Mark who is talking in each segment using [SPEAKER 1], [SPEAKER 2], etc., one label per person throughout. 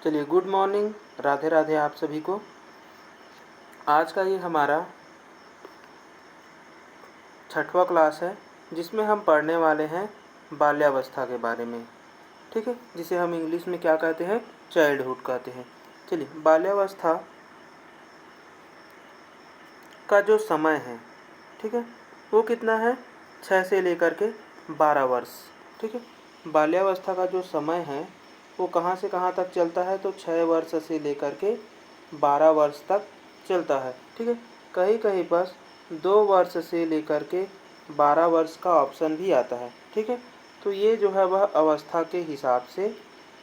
[SPEAKER 1] चलिए, good morning, Radhe Radhe आप सभी को। आज का ये हमारा 6वां क्लास है, जिसमें हम पढ़ने वाले हैं बाल्यावस्था के बारे में। ठीक है, जिसे हम इंग्लिश में क्या कहते हैं, चाइल्डहुड कहते हैं। चलिए, बाल्यावस्था का जो समय है, ठीक है, वो कितना है, 6 से लेकर के 12 वर्ष। ठीक है, बाल्यावस्था का जो समय है वो कहाँ से कहाँ तक चलता है, तो 6 वर्ष से लेकर के 12 वर्ष तक चलता है। ठीक है, कहीं कहीं पर 2 वर्ष से लेकर के 12 वर्ष का ऑप्शन भी आता है। ठीक है, तो ये जो है वह अवस्था के हिसाब से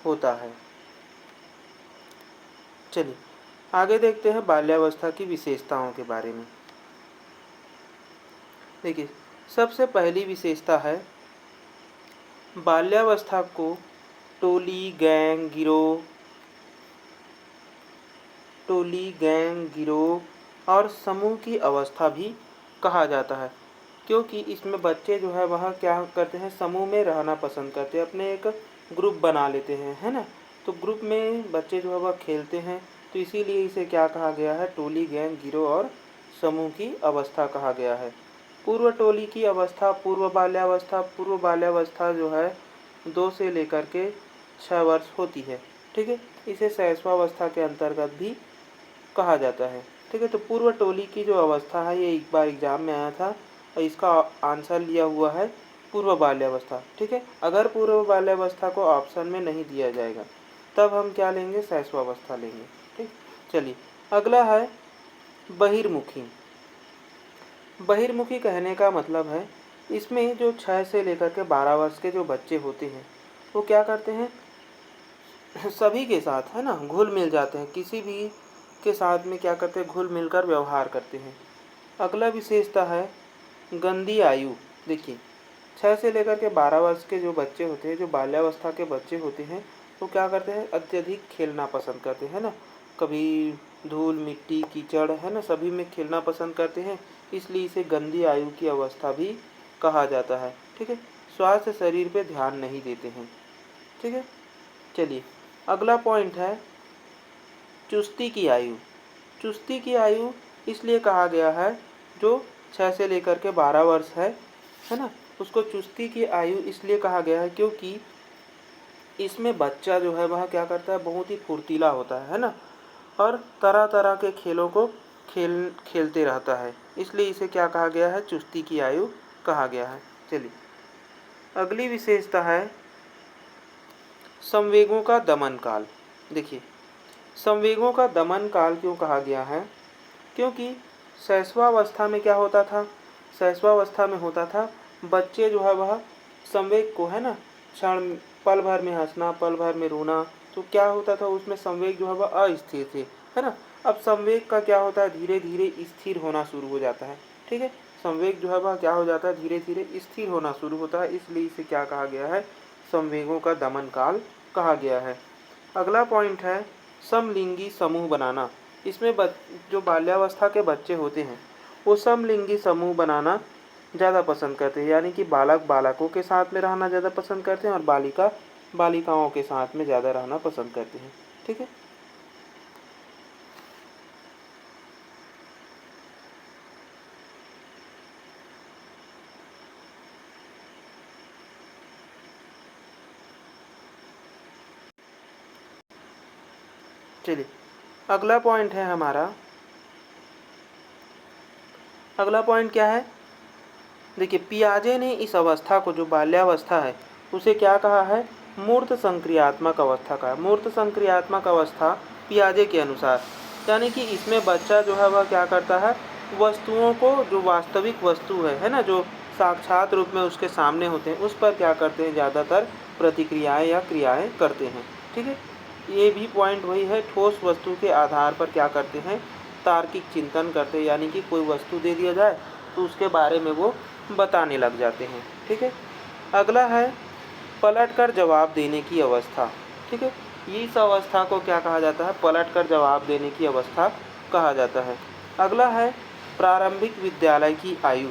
[SPEAKER 1] होता है। चलिए आगे देखते हैं बाल्यावस्था की विशेषताओं के बारे में। देखिए, सबसे पहली विशेषता है, बाल्यावस्था को टोली, गैंग, गिरोह और समूह की अवस्था भी कहा जाता है, क्योंकि इसमें बच्चे जो है वह क्या करते हैं, समूह में रहना पसंद करते हैं, अपने एक ग्रुप बना लेते हैं, है ना। तो ग्रुप में बच्चे जो है वह खेलते हैं, तो इसीलिए इसे क्या कहा गया है, टोली, गैंग, गिरोह और समूह की अवस्था कहा गया है। पूर्व टोली की अवस्था, पूर्व बाल्यावस्था जो है 2 से लेकर के 6 वर्ष होती है। ठीक है, इसे शैशवावस्था के अंतर्गत भी कहा जाता है। ठीक है, तो पूर्व टोली की जो अवस्था है, ये एक बार एग्जाम में आया था और इसका आंसर लिया हुआ है पूर्व बाल्यावस्था। ठीक है, अगर पूर्व बाल्यावस्था को ऑप्शन में नहीं दिया जाएगा तब हम क्या लेंगे, शैशवावस्था लेंगे। ठीक, चलिए अगला है बहिर्मुखी। बहिर्मुखी कहने का मतलब है, इसमें जो 6 से लेकर के 12 वर्ष के जो बच्चे होते हैं वो क्या करते हैं, सभी के साथ, है ना, घुल मिल जाते हैं, किसी भी के साथ में क्या करते हैं, घुल मिलकर व्यवहार करते हैं। अगला विशेषता है गंदी आयु। देखिए, 6 से लेकर के 12 वर्ष के जो बच्चे होते हैं, जो बाल्यावस्था के बच्चे होते हैं, वो क्या करते हैं, अत्यधिक खेलना पसंद करते हैं ना, कभी धूल मिट्टी कीचड़, है ना, सभी में खेलना पसंद करते हैं, इसलिए इसे गंदी आयु की अवस्था भी कहा जाता है। ठीक है, स्वास्थ्य शरीर पे ध्यान नहीं देते हैं। ठीक है, चलिए अगला पॉइंट है चुस्ती की आयु। चुस्ती की आयु इसलिए कहा गया है, जो 6 से लेकर के 12 वर्ष है ना, उसको चुस्ती की आयु इसलिए कहा गया है क्योंकि इसमें बच्चा जो है वह क्या करता है, बहुत ही फुर्तीला होता है ना, और तरह तरह के खेलों को खेलते रहता है, इसलिए इसे क्या कहा गया है, चुस्ती की आयु कहा गया है। चलिए अगली विशेषता है संवेगों का दमन काल। देखिए, संवेगों का दमन काल क्यों कहा गया है, क्योंकि शैशवावस्था में क्या होता था, शैशवावस्था में होता था बच्चे जो है वह संवेग को, है ना, क्षण पल भर में हंसना, पल भर में रोना, तो क्या होता था उसमें संवेग जो है वह अस्थिर थे, है ना। अब संवेग का क्या होता है, धीरे धीरे स्थिर होना शुरू हो जाता है। ठीक है, संवेग जो है वह क्या हो जाता है, धीरे धीरे स्थिर होना शुरू होता है, इसलिए इसे क्या कहा गया है, संवेगों का दमन काल कहा गया है। अगला पॉइंट है समलिंगी समूह बनाना। इसमें जो बाल्यावस्था के बच्चे होते हैं वो समलिंगी समूह बनाना ज़्यादा पसंद करते हैं, यानी कि बालक बालकों के साथ में रहना ज़्यादा पसंद करते हैं और बालिका बालिकाओं के साथ में ज़्यादा रहना पसंद करते हैं। ठीक है, चलिए अगला पॉइंट है हमारा, अगला पॉइंट क्या है, देखिए पियाजे ने इस अवस्था को, जो बाल्यावस्था है, उसे क्या कहा है, मूर्त संक्रियात्मक अवस्था का। मूर्त संक्रियात्मक अवस्था पियाजे के अनुसार, यानी कि इसमें बच्चा जो है वह क्या करता है, वस्तुओं को, जो वास्तविक वस्तु है ना, जो साक्षात रूप में उसके सामने होते हैं, उस पर क्या करते हैं, ज़्यादातर प्रतिक्रियाएं या क्रियाएं करते हैं। ठीक है, ये भी पॉइंट वही है, ठोस वस्तु के आधार पर क्या करते हैं, तार्किक चिंतन करते हैं, यानी कि कोई वस्तु दे दिया जाए तो उसके बारे में वो बताने लग जाते हैं। ठीक है, अगला है पलटकर जवाब देने की अवस्था। ठीक है, इस अवस्था को क्या कहा जाता है, पलटकर जवाब देने की अवस्था कहा जाता है। अगला है प्रारंभिक विद्यालय की आयु।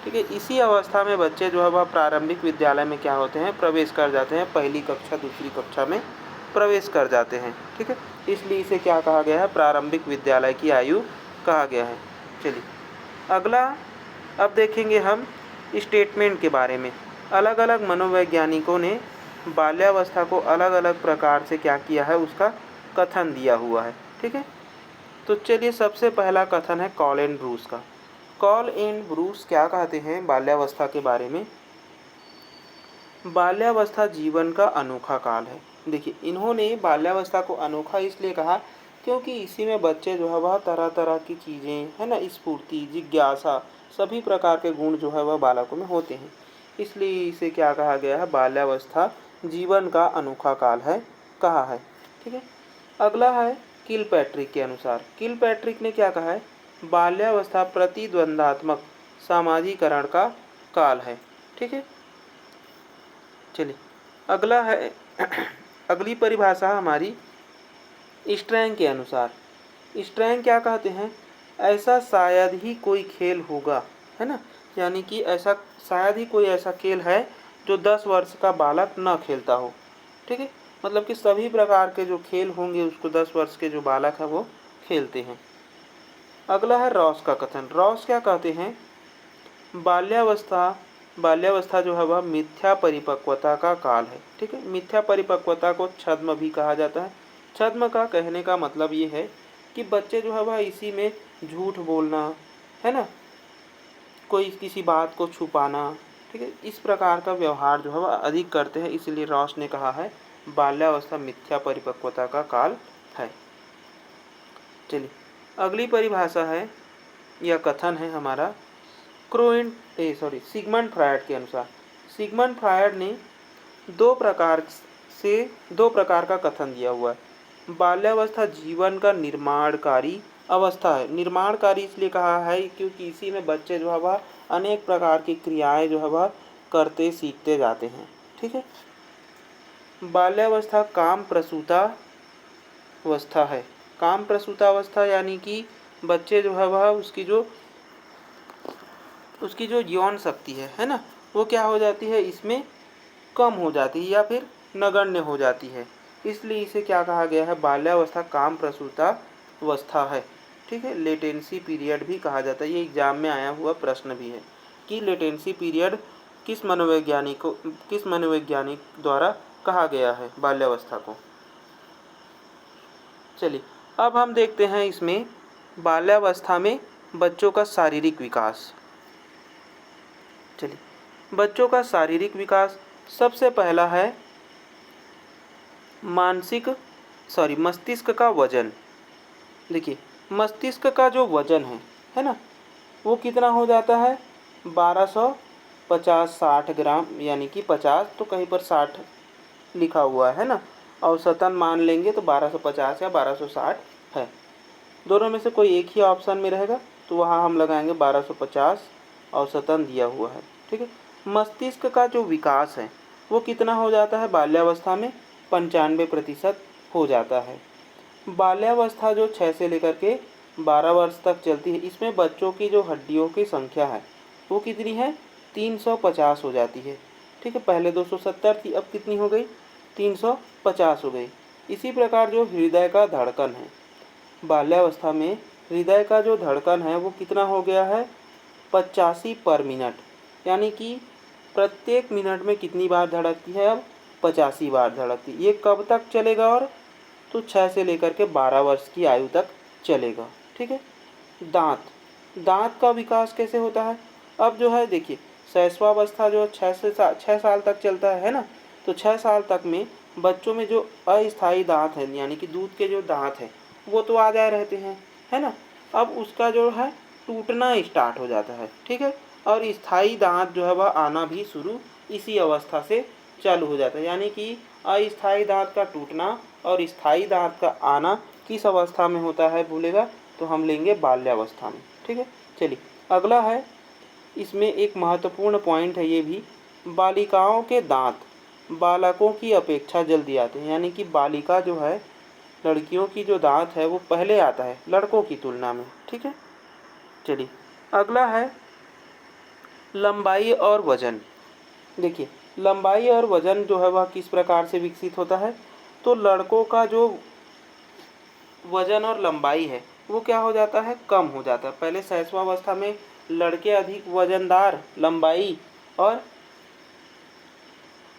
[SPEAKER 1] ठीक है, इसी अवस्था में बच्चे जो है वह प्रारंभिक विद्यालय में क्या होते हैं, प्रवेश कर जाते हैं, पहली कक्षा दूसरी कक्षा में प्रवेश कर जाते हैं। ठीक है, इसलिए इसे क्या कहा गया है, प्रारंभिक विद्यालय की आयु कहा गया है। चलिए अगला अब देखेंगे हम स्टेटमेंट के बारे में। अलग अलग मनोवैज्ञानिकों ने बाल्यावस्था को अलग अलग प्रकार से क्या किया है, उसका कथन दिया हुआ है। ठीक है, तो चलिए सबसे पहला कथन है कॉल एंड ब्रूस का। कॉल एंड ब्रूस क्या कहते हैं बाल्यावस्था के बारे में? बाल्यावस्था जीवन का अनोखा काल है। देखिए इन्होंने बाल्यावस्था को अनोखा इसलिए कहा क्योंकि इसी में बच्चे जो है वह तरह तरह की चीज़ें है ना, स्फूर्ति, जिज्ञासा, सभी प्रकार के गुण जो है वह बालकों में होते हैं। इसलिए इसे क्या कहा गया है, बाल्यावस्था जीवन का अनोखा काल है कहा है। ठीक है, अगला है किलपैट्रिक के अनुसार। किलपैट्रिक ने क्या कहा है, बाल्यावस्था प्रतिद्वंदात्मक सामाजिकरण का काल है। ठीक है, चलिए अगला है अगली परिभाषा हमारी स्ट्रैंग के अनुसार। स्ट्रैंग क्या कहते हैं, ऐसा शायद ही कोई खेल होगा, है ना, यानी कि ऐसा शायद ही कोई ऐसा खेल है जो 10 वर्ष का बालक न खेलता हो। ठीक है, मतलब कि सभी प्रकार के जो खेल होंगे उसको 10 वर्ष के जो बालक है वो खेलते हैं। अगला है रॉस का कथन। रॉस क्या कहते हैं, बाल्यावस्था जो है वह मिथ्या परिपक्वता का काल है। ठीक है, मिथ्या परिपक्वता को छद्म भी कहा जाता है। छद्म का कहने का मतलब ये है कि बच्चे जो है वह इसी में झूठ बोलना, है ना, कोई किसी बात को छुपाना, ठीक है, इस प्रकार का व्यवहार जो है वह अधिक करते हैं। इसलिए रॉस ने कहा है बाल्यावस्था मिथ्या परिपक्वता का काल है। चलिए अगली परिभाषा है या कथन है हमारा सिगमंड फ्रायड के अनुसार। सिगमंड फ्रायड ने दो प्रकार का कथन दिया हुआ है। बाल्यावस्था जीवन का निर्माणकारी अवस्था है। निर्माणकारी इसलिए कहा है क्योंकि इसी में बच्चे जो है वह अनेक प्रकार की क्रियाएं जो है वह करते सीखते जाते हैं। ठीक है, बाल्यावस्था काम प्रसूतावस्था है। काम प्रसूतावस्था यानी कि बच्चे जो है वह उसकी जो यौन शक्ति है ना, वो क्या हो जाती है, इसमें कम हो जाती है या फिर नगण्य हो जाती है। इसलिए इसे क्या कहा गया है, बाल्यावस्था काम प्रसूतावस्था है। ठीक है, लेटेंसी पीरियड भी कहा जाता है। ये एग्जाम में आया हुआ प्रश्न भी है कि लेटेंसी पीरियड किस मनोवैज्ञानिक द्वारा कहा गया है बाल्यावस्था को। चलिए अब हम देखते हैं इसमें बाल्यावस्था में बच्चों का शारीरिक विकास। चलिए बच्चों का शारीरिक विकास सबसे पहला है मस्तिष्क का वजन। देखिए मस्तिष्क का जो वजन है ना, वो कितना हो जाता है, 1250-60 ग्राम, यानी कि 50 तो कहीं पर 60 लिखा हुआ है ना, औसतन मान लेंगे तो 1250 या 1260 है। दोनों में से कोई एक ही ऑप्शन में रहेगा तो वहाँ हम लगाएंगे 1250, औसतन दिया हुआ है। ठीक है, मस्तिष्क का जो विकास है वो कितना हो जाता है, बाल्यावस्था में 95% हो जाता है। बाल्यावस्था जो 6 से लेकर के 12 वर्ष तक चलती है, इसमें बच्चों की जो हड्डियों की संख्या है वो कितनी है, 350 हो जाती है। ठीक है, पहले 270 थी, अब कितनी हो गई, 350 हो गई। इसी प्रकार जो हृदय का धड़कन है, बाल्यावस्था में हृदय का जो धड़कन है वो कितना हो गया है, 85 पर मिनट, यानी कि प्रत्येक मिनट में कितनी बार धड़कती है, अब 85 बार धड़कती। ये कब तक चलेगा, और तो 6 से लेकर के 12 वर्ष की आयु तक चलेगा। ठीक है, दांत का विकास कैसे होता है, अब जो है देखिए शैशवावस्था जो 6 साल तक चलता है ना, तो 6 साल तक में बच्चों में जो अस्थायी दांत है, यानी कि दूध के जो दांत है वो तो आ जाए रहते हैं, है ना, अब उसका जो है टूटना स्टार्ट हो जाता है। ठीक है, और स्थायी दांत जो है वह आना भी शुरू इसी अवस्था से चालू हो जाता है, यानी कि अस्थायी दांत का टूटना और स्थायी दांत का आना किस अवस्था में होता है भूलेगा, तो हम लेंगे बाल्यावस्था में। ठीक है, चलिए अगला है, इसमें एक महत्वपूर्ण पॉइंट है ये भी, बालिकाओं के दांत बालकों की अपेक्षा जल्दी आते हैं, यानी कि बालिका जो है, लड़कियों की जो दांत है वो पहले आता है लड़कों की तुलना में। ठीक है, चलिए अगला है लंबाई और वजन। देखिए लंबाई और वजन जो है वह किस प्रकार से विकसित होता है, तो लड़कों का जो वजन और लंबाई है वो क्या हो जाता है, कम हो जाता है। पहले शैशवावस्था में लड़के अधिक वजनदार, लंबाई और,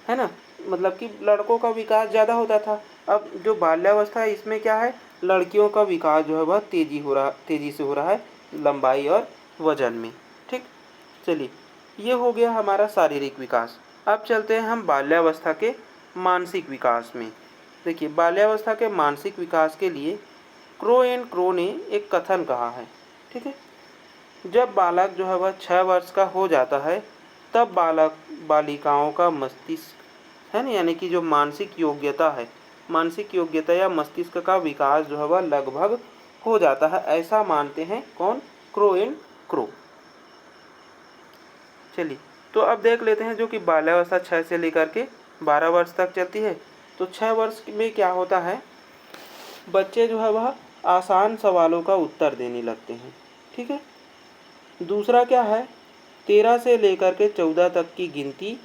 [SPEAKER 1] है ना, मतलब कि लड़कों का विकास ज़्यादा होता था। अब जो बाल्यावस्था है इसमें क्या है, लड़कियों का विकास जो है वह तेज़ी से हो रहा है लंबाई और वजन में। ठीक, चलिए ये हो गया हमारा शारीरिक विकास। अब चलते हैं हम बाल्यावस्था के मानसिक विकास में। देखिए बाल्यावस्था के मानसिक विकास के लिए क्रो एंड क्रो ने एक कथन कहा है। ठीक है, जब बालक जो है वह 6 वर्ष का हो जाता है तब बालक बालिकाओं का मस्तिष्क, है ना, यानी कि जो मानसिक योग्यता है, मानसिक योग्यता या मस्तिष्क का विकास जो है वह लगभग हो जाता है, ऐसा मानते हैं कौन, क्रो एंड क्रो। चलिए तो अब देख लेते हैं जो कि बाल्यावस्था 6 से लेकर के 12 वर्ष तक चलती है। तो 6 वर्ष में क्या होता है, बच्चे जो है वह आसान सवालों का उत्तर देने लगते हैं। ठीक है, दूसरा क्या है, 13 से लेकर के 14 तक की गिनती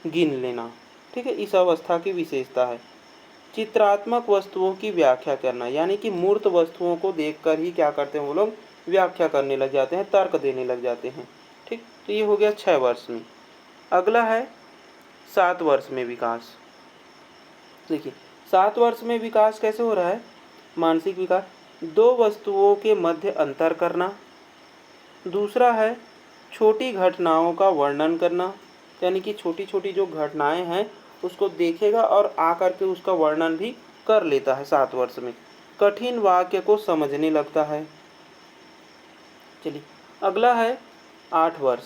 [SPEAKER 1] गिन लेना। ठीक है, इस अवस्था की विशेषता है। चित्रात्मक वस्तुओं की व्याख्या करना, यानी कि मूर्त वस्तुओं को देखकर ही क्या करते हैं वो लोग, व्याख्या करने लग जाते हैं, तर्क देने लग जाते हैं। ठीक, तो ये हो गया 6 वर्ष में। अगला है 7 वर्ष में विकास। देखिए 7 वर्ष में विकास कैसे हो रहा है, मानसिक विकास, 2 वस्तुओं के मध्य अंतर करना। दूसरा है छोटी घटनाओं का वर्णन करना, यानी कि छोटी छोटी जो घटनाएं हैं उसको देखेगा और आकर के उसका वर्णन भी कर लेता है 7 वर्ष में। कठिन वाक्य को समझने लगता है। चलिए अगला है 8 वर्ष।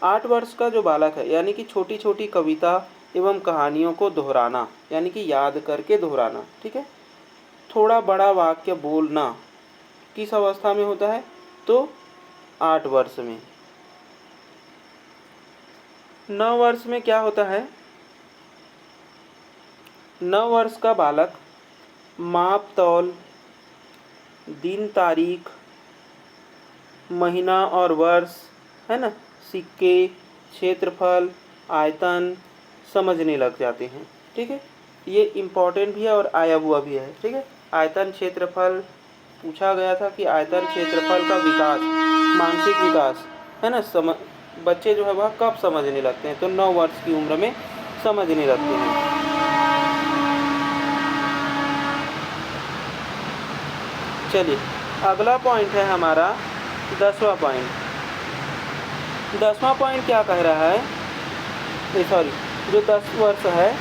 [SPEAKER 1] 8 वर्ष का जो बालक है, यानी कि छोटी छोटी कविता एवं कहानियों को दोहराना, यानी कि याद करके दोहराना। ठीक है, थोड़ा बड़ा वाक्य बोलना किस अवस्था में होता है, तो 8 वर्ष में। 9 वर्ष में क्या होता है, 9 वर्ष का बालक माप तौल, दिन तारीख, महीना और वर्ष, है ना, सिक्के, क्षेत्रफल, आयतन समझने लग जाते हैं। ठीक है, ये इम्पोर्टेंट भी है और आया हुआ भी है। ठीक है, आयतन क्षेत्रफल पूछा गया था कि आयतन क्षेत्रफल का विकास, मानसिक विकास, है ना, बच्चे जो है वह कब समझने लगते हैं, तो 9 वर्ष की उम्र में समझने लगते हैं। चलिए अगला पॉइंट है हमारा 10वां पॉइंट। 10वां पॉइंट क्या कह रहा है, जो 10 वर्ष है,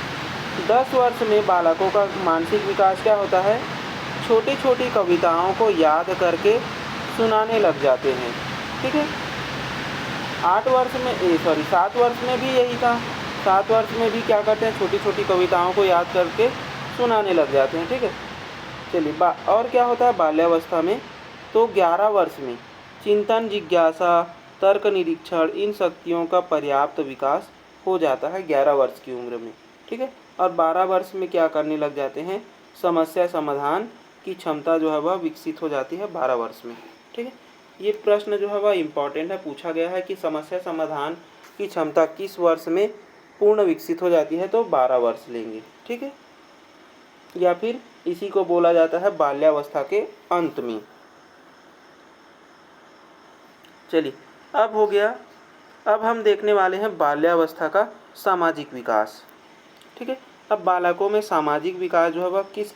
[SPEAKER 1] 10 वर्ष में बालकों का मानसिक विकास क्या होता है, छोटी छोटी कविताओं को याद करके सुनाने लग जाते हैं। ठीक है, 7 वर्ष में भी यही था। 7 वर्ष में भी क्या करते हैं, छोटी छोटी कविताओं को याद करके सुनाने लग जाते हैं। ठीक है, चलिए और क्या होता है बाल्यावस्था में, तो 11 वर्ष में चिंतन, जिज्ञासा, तर्क, निरीक्षण, इन शक्तियों का पर्याप्त विकास हो जाता है 11 वर्ष की उम्र में। ठीक है, और 12 वर्ष में क्या करने लग जाते हैं, समस्या समाधान की क्षमता जो है वह विकसित हो जाती है 12 वर्ष में। ठीक है, ये प्रश्न जो है वह इम्पॉर्टेंट है, पूछा गया है कि समस्या समाधान की क्षमता किस वर्ष में पूर्ण विकसित हो जाती है, तो 12 वर्ष लेंगे। ठीक है, या फिर इसी को बोला जाता है बाल्यावस्था के अंत में। चलिए अब हो गया, अब हम देखने वाले हैं बाल्यावस्था का सामाजिक विकास। ठीक है, अब बालकों में सामाजिक विकास जो है वह किस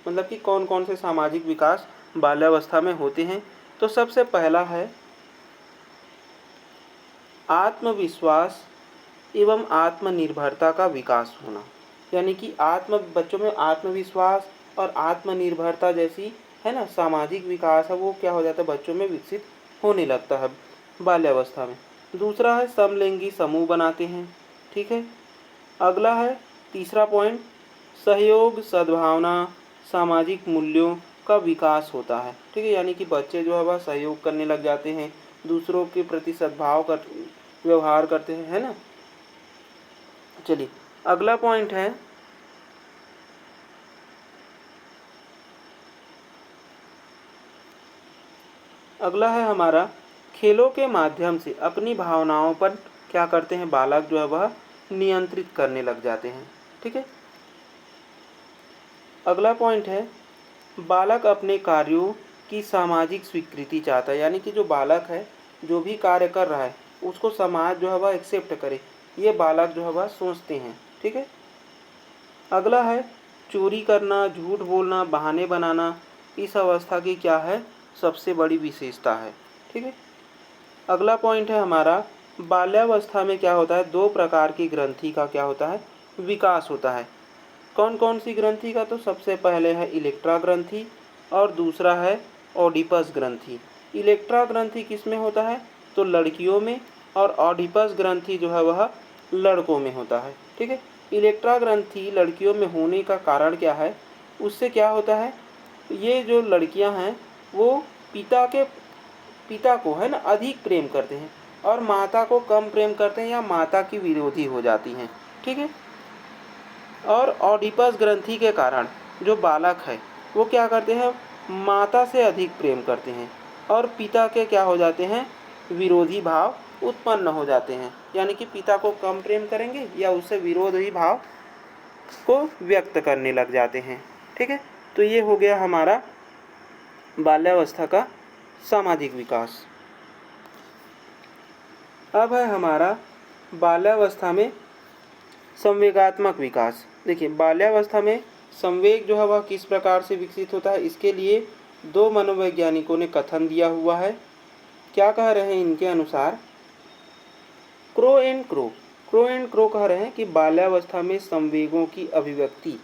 [SPEAKER 1] मतलब कि कौन कौन से सामाजिक विकास बाल्यावस्था में होते हैं, तो सबसे पहला है आत्मविश्वास एवं आत्मनिर्भरता का विकास होना, यानी कि बच्चों में आत्मविश्वास और आत्मनिर्भरता जैसी, है ना, सामाजिक विकास है वो क्या हो जाता है, बच्चों में विकसित होने लगता है बाल्यावस्था में। दूसरा है समलिंगी समूह बनाते हैं। ठीक है, अगला है तीसरा पॉइंट, सहयोग, सद्भावना, सामाजिक मूल्यों का विकास होता है। ठीक है, यानी कि बच्चे जो है वह सहयोग करने लग जाते हैं, दूसरों के प्रति सद्भाव कर व्यवहार करते हैं, है ना। चलिए अगला पॉइंट है हमारा खेलों के माध्यम से अपनी भावनाओं पर क्या करते हैं, बालक जो है वह नियंत्रित करने लग जाते हैं। ठीक है, अगला पॉइंट है, बालक अपने कार्यों की सामाजिक स्वीकृति चाहता है, यानी कि जो बालक है जो भी कार्य कर रहा है उसको समाज जो है वह एक्सेप्ट करे, ये बालक जो है वह सोचते हैं। ठीक है। अगला है, चोरी करना, झूठ बोलना, बहाने बनाना इस अवस्था की क्या है, सबसे बड़ी विशेषता है। ठीक है। अगला पॉइंट है हमारा, बाल्यावस्था में क्या होता है, दो प्रकार की ग्रंथि का क्या होता है, विकास होता है। कौन कौन सी ग्रंथि का, तो सबसे पहले है इलेक्ट्रा ग्रंथि और दूसरा है ओडिपस ग्रंथि। इलेक्ट्रा ग्रंथि किस में होता है, तो लड़कियों में, और ओडिपस ग्रंथि जो है वह लड़कों में होता है। ठीक है। इलेक्ट्रा ग्रंथि लड़कियों में होने का कारण क्या है, उससे क्या होता है, ये जो लड़कियां हैं वो पिता को है ना अधिक प्रेम करते हैं और माता को कम प्रेम करते हैं या माता की विरोधी हो जाती हैं। ठीक है। और ओडिपस ग्रंथि के कारण जो बालक है वो क्या करते हैं, माता से अधिक प्रेम करते हैं और पिता के क्या हो जाते हैं, विरोधी भाव उत्पन्न हो जाते हैं, यानी कि पिता को कम प्रेम करेंगे या उससे विरोधी भाव को व्यक्त करने लग जाते हैं। ठीक है। तो ये हो गया हमारा बाल्यावस्था का सामाजिक विकास। अब है हमारा बाल्यावस्था में संवेगात्मक विकास। देखिए, बाल्यावस्था में संवेग जो है वह किस प्रकार से विकसित होता है, इसके लिए दो मनोवैज्ञानिकों ने कथन दिया हुआ है। क्या कह रहे हैं इनके अनुसार, क्रो एंड क्रो कह रहे हैं कि बाल्यावस्था में संवेगों की अभिव्यक्ति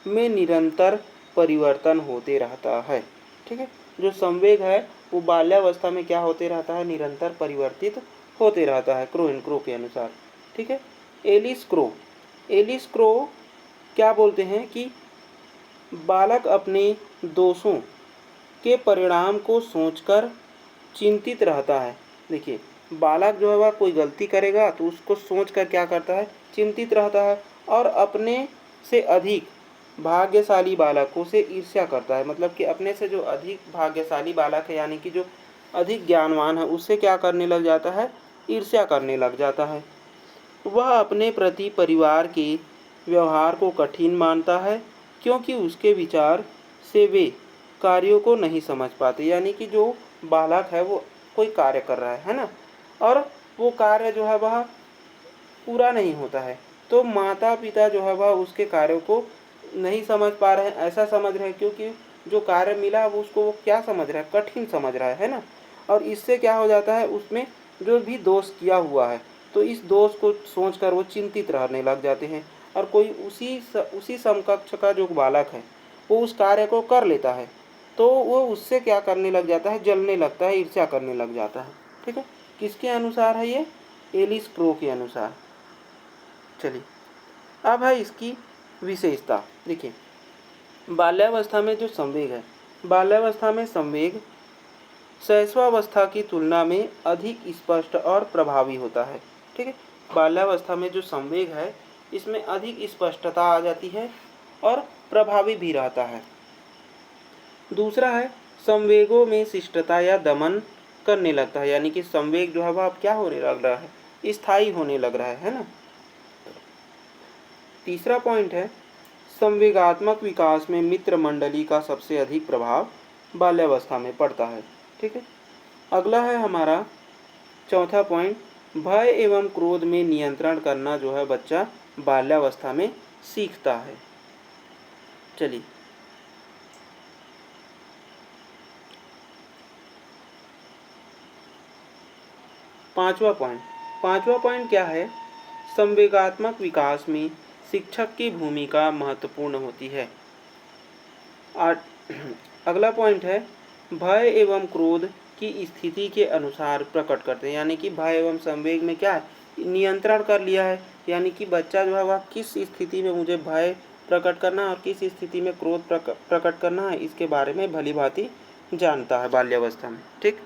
[SPEAKER 1] में निरंतर परिवर्तन होते रहता है। ठीक है। जो संवेग है वो बाल्यावस्था में क्या होते रहता है, निरंतर परिवर्तित होते रहता है, क्रो एंड क्रो के अनुसार। ठीक है। एलिस क्रो क्या बोलते हैं कि बालक अपने दोषों के परिणाम को सोचकर चिंतित रहता है। देखिए, बालक जो है वह कोई गलती करेगा तो उसको सोचकर क्या करता है, चिंतित रहता है और अपने से अधिक भाग्यशाली बालकों से ईर्ष्या करता है। मतलब कि अपने से जो अधिक भाग्यशाली बालक है, यानी कि जो अधिक ज्ञानवान है, उससे क्या करने लग जाता है, ईर्ष्या करने लग जाता है। वह अपने प्रति परिवार के व्यवहार को कठिन मानता है क्योंकि उसके विचार से वे कार्यों को नहीं समझ पाते। यानी कि जो बालक है वो कोई कार्य कर रहा है ना, और वो कार्य जो है वह पूरा नहीं होता है, तो माता पिता जो है वह उसके कार्यों को नहीं समझ पा रहे हैं, ऐसा समझ रहे हैं, क्योंकि जो कार्य मिला वो उसको वो क्या समझ रहा है, कठिन समझ रहा है ना। और इससे क्या हो जाता है, उसमें जो भी दोष किया हुआ है तो इस दोष को सोचकर वो चिंतित रहने लग जाते हैं। और कोई उसी समकक्ष का जो बालक है वो उस कार्य को कर लेता है तो वो उससे क्या करने लग जाता है, जलने लगता है, ईर्ष्या करने लग जाता है। ठीक है। किसके अनुसार है ये, एलिस क्रो के अनुसार। चलिए, अब है इसकी विशेषता। देखिए, बाल्यावस्था में जो संवेग है, बाल्यावस्था में संवेग शैशवावस्था की तुलना में अधिक स्पष्ट और प्रभावी होता है। ठीक है। बाल्यावस्था में जो संवेग है इसमें अधिक स्पष्टता आ जाती है और प्रभावी भी रहता है। दूसरा है, संवेगों में शिष्टता या दमन करने लगता है, यानी कि संवेग जो है वह अब क्या होने लग रहा है, स्थायी होने लग रहा है ना। तीसरा पॉइंट है, संवेगात्मक विकास में मित्र मंडली का सबसे अधिक प्रभाव बाल्यावस्था में पड़ता है। ठीक है। अगला है हमारा चौथा पॉइंट, भय एवं क्रोध में नियंत्रण करना जो है बच्चा बाल्यावस्था में सीखता है। चलिए, पांचवा पॉइंट क्या है, संवेगात्मक विकास में शिक्षक की भूमिका महत्वपूर्ण होती है। अगला पॉइंट है, भय एवं क्रोध की स्थिति के अनुसार प्रकट करते हैं, यानी कि भय एवं संवेग में क्या है, नियंत्रण कर लिया है, यानी कि बच्चा जो है वह किस स्थिति में मुझे भय प्रकट करना है और किस स्थिति में क्रोध प्रकट करना है, इसके बारे में भली भांति जानता है बाल्यावस्था में। ठीक।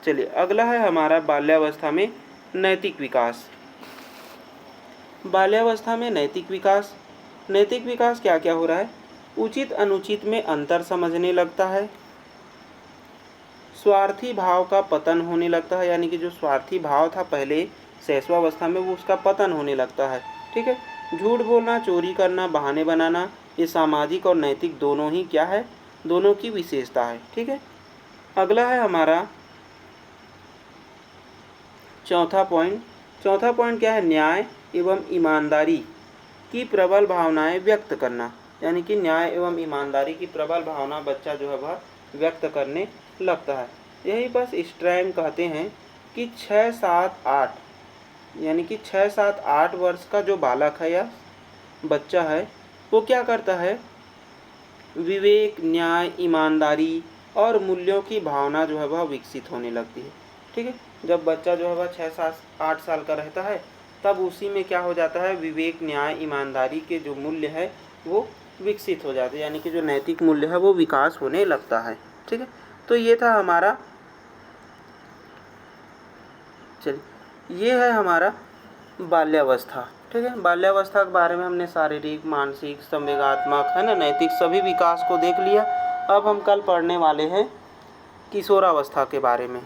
[SPEAKER 1] चलिए, अगला है हमारा बाल्यावस्था में नैतिक विकास। बाल्यावस्था में नैतिक विकास क्या क्या हो रहा है, उचित अनुचित में अंतर समझने लगता है, स्वार्थी भाव का पतन होने लगता है, यानी कि जो स्वार्थी भाव था पहले शैशवावस्था में वो उसका पतन होने लगता है। ठीक है। झूठ बोलना, चोरी करना, बहाने बनाना ये सामाजिक और नैतिक दोनों ही क्या है, दोनों की विशेषता है। ठीक है, अगला है हमारा चौथा पॉइंट। चौथा पॉइंट क्या है, न्याय एवं ईमानदारी की प्रबल भावनाएं व्यक्त करना। यानी कि न्याय एवं ईमानदारी की प्रबल भावना बच्चा जो है वह व्यक्त करने लगता है। यही बस स्ट्रैंग कहते हैं कि 6, 7, 8 यानी कि 6, 7, 8 वर्ष का जो बालक है या बच्चा है वो क्या करता है, विवेक, न्याय, ईमानदारी और मूल्यों की भावना जो है वह विकसित होने लगती है। ठीक है, जब बच्चा जो है वह 6, 7, 8 साल का रहता है तब उसी में क्या हो जाता है, विवेक, न्याय, ईमानदारी के जो मूल्य है वो विकसित हो जाते हैं, यानी कि जो नैतिक मूल्य है वो विकास होने लगता है। ठीक है, तो ये था हमारा, चलिए ये है हमारा बाल्यावस्था। ठीक है, बाल्यावस्था के बारे में हमने शारीरिक, मानसिक, संवेगात्मक, है ना, नैतिक सभी विकास को देख लिया। अब हम कल पढ़ने वाले हैं किशोरावस्था के बारे में।